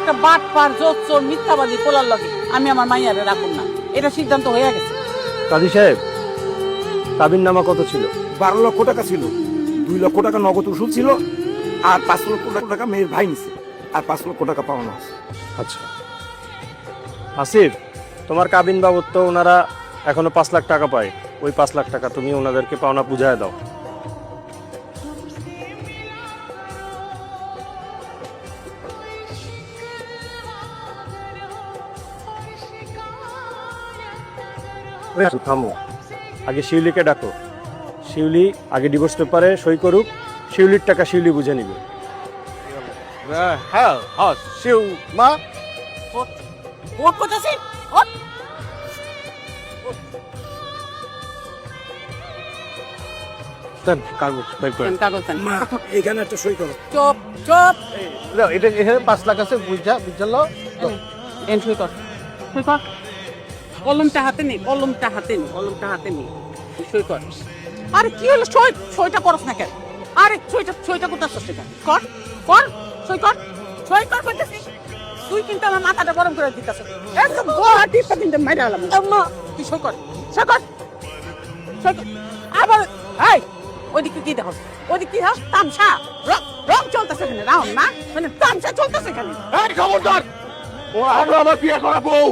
একটা বাটপার জোচ্চোর মিথ্যাবাদী পোলার লগে আমি আমার মাইয়ারে রাখুন না, এটা সিদ্ধান্ত হয়ে গেছে। কাজী সাহেব, কাবিন নামা কত ছিল? 12 লক্ষ টাকা ছিল, 2 লক্ষ টাকা নগদ উসুল ছিল, আর 5 লক্ষ টাকা মেয়ের ভাই নিছে, আর 5 লক্ষ টাকা পাওনা আছে। আচ্ছা আসিফ, তোমার কাবিন বাবদ তো ওনারা এখনো 5 লাখ টাকা পায়। ওই 5 লাখ টাকা তুমি ওনাদেরকে পাওনা বুঝায় দাও। থামো, আগে শিউলিকে ডাকো। শিউলি আগে ডিভোর্স পেপারে সই করুক, শিউলির টাকা শিউলি বুঝে নিবে। হ্যাঁ হ্যাঁ শিউ মা ওট করতেছি, ওট। দেন কাগজ বের করেন। কাগজ দেন। মা এখানে একটা সই করো। চুপ চুপ। দাও, এটা এখানে 5 লাখ আছে, বুঝলো? এন সই কর, সই কর। কলমটা হাতে নে, কলমটা হাতে নে, কলমটা হাতে নে, সই কর। আরে কি হলো, সইটা করছ না কেন? আরে সইটা করতেছস না কেন? কর কর, সই কর, সই কর করতেছিস। তুই কিন্তু আমার মাথাটা গরম করে দিতেছস। একদম গোয়া টিপটা কিন্তু মেরে আলাম। আম্মা তুই সই কর, সই কর, সই কর। আবার এই ওইদিকে কি দেখো, ওইদিকে কি দেখো? তামসা, রং চলতেছে এখানে, রাউন্ড না মানে তামসা চলতেছে এখানে। এই খবরদার, ও আমরা আমার বিয়ে করা বউ,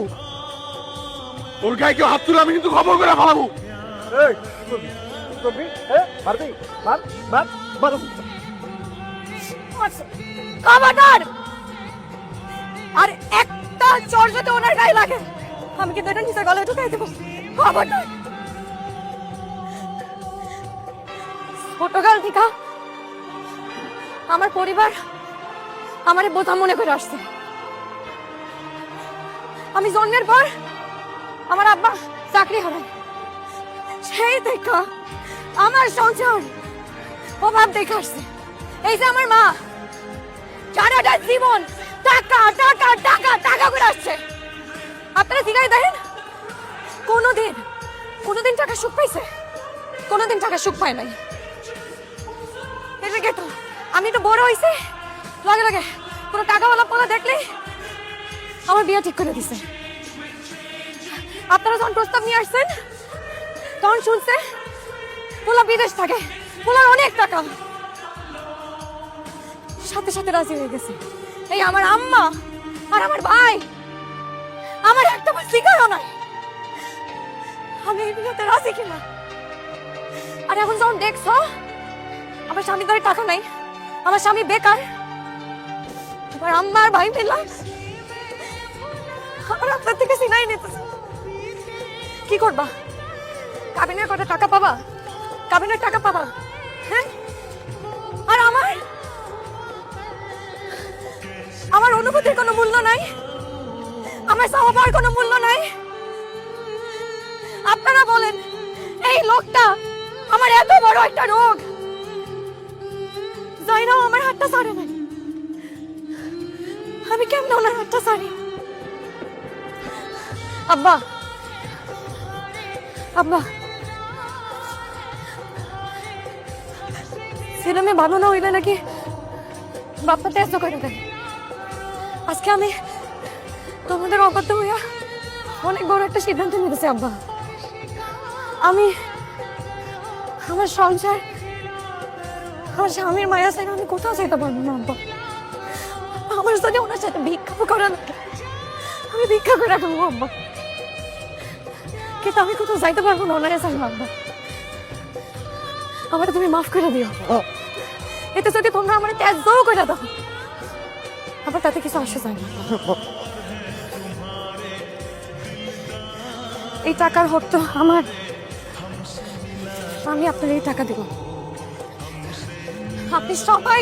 ওর গায়ে কেউ হাত তুলে আমি কিন্তু খবর করে ফেলাবো। এই কি করবি? মারবি? মার মার মার। খবরদার! আর একটা চোর যদি ওনার গায়ে লাগে, আমি কিন্তু এটা নিজের গলায় ঢুকাই দেবো। খবরদার! ছোটকাল থেকে আমার পরিবার আমারে বোঝা মনে করে আসছে। আমি জন্মের পর আমার আব্বা চাকরি হারায়, সেই দেখা আমার সংসার অভাব দেখে আসছে। এই যে আমার মা সারাটা জীবন টাকা টাকা টাকা টাকা করে আসছে। আপনারা জিগাই দেখেন, কোনোদিন টাকা সুখ পাইছে? কোনোদিন টাকা সুখ পায় নাই। এদিকে তো আমি তো বড় হইছি, লাগে লাগে কোনো টাকাওয়ালা পোলা দেখলে আমার বিয়ে ঠিক করে দিছে। আপনারা যখন প্রস্তাব নিয়ে আসছেন তখন শুনছে পোলা বিদেশ থাকে, পোলার অনেক টাকা, সাথে সাথে রাজি হয়ে গেছে। এই আমার আম্মা আর আমার ভাই আমার একটা বার শিকারও নাই আমি এই বিয়েতে রাজি কিনা। আর এখন যখন দেখছো আমার স্বামীর ঘরে টাকা নাই, আমার স্বামী বেকার, এবার আম্মা আর ভাই মিলা আমার আপনার থেকে সিনাই নিতেছে। কি করবা? কাবিনের কটা টাকা পাবা? কাবিনের টাকা পাবা? হ্যাঁ? আর আমার অনুভূতির কোনো মূল্য নাই, আমার চাওয়া পাওয়ার কোনো মূল্য নাই। আপনারা বলেন, এই লোকটা আমার এত বড় একটা রোগ, যাইরাও আমার হাতটা ছাড়ে নাই, আমি কেমনে ওনার হাতটা ছাড়ি? আব্বা, আব্বা, ছেলে মেয়ে ভালো না হইলে নাকি বাপ্পা তেজ করে দেয়। আজকে আমি তোমাদের অবাধ্য হইয়া অনেক বড় একটা সিদ্ধান্ত নিতেছি আব্বা। আমি আমার সংসার, আমার স্বামীর মায়া চাই আমি কোথাও যেতে পারবো না আব্বা। আমার যদি ওনার সাথে ভিক্ষা করা লাগে আমি ভিক্ষা করে খাবো আব্বা, কিন্তু আমি কোথাও যাইতে পারবো না ওনারে চাই আব্বা। আমার তুমি মাফ করে দিও। এতে যদি তোমরা আমার ত্যায্য করে দাও আবার তাতে কিছু আসে যায় না। এই টাকার হক তো আমার, আমি আপনার এই টাকা দেব। আপনি সবাই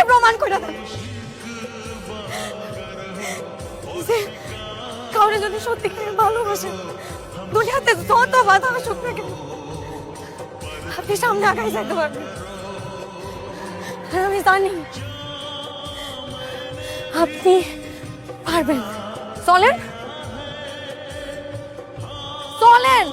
প্রমাণ করে দেন যে কাউরে যদি সত্যি করে ভালোবাসেন, দুনিয়াতে যত বাধা আসুক না কেন আপনি সামনে আগাই যেতে পারবেন। আমি জানি আপনি পারবেন। চলেন চলেন।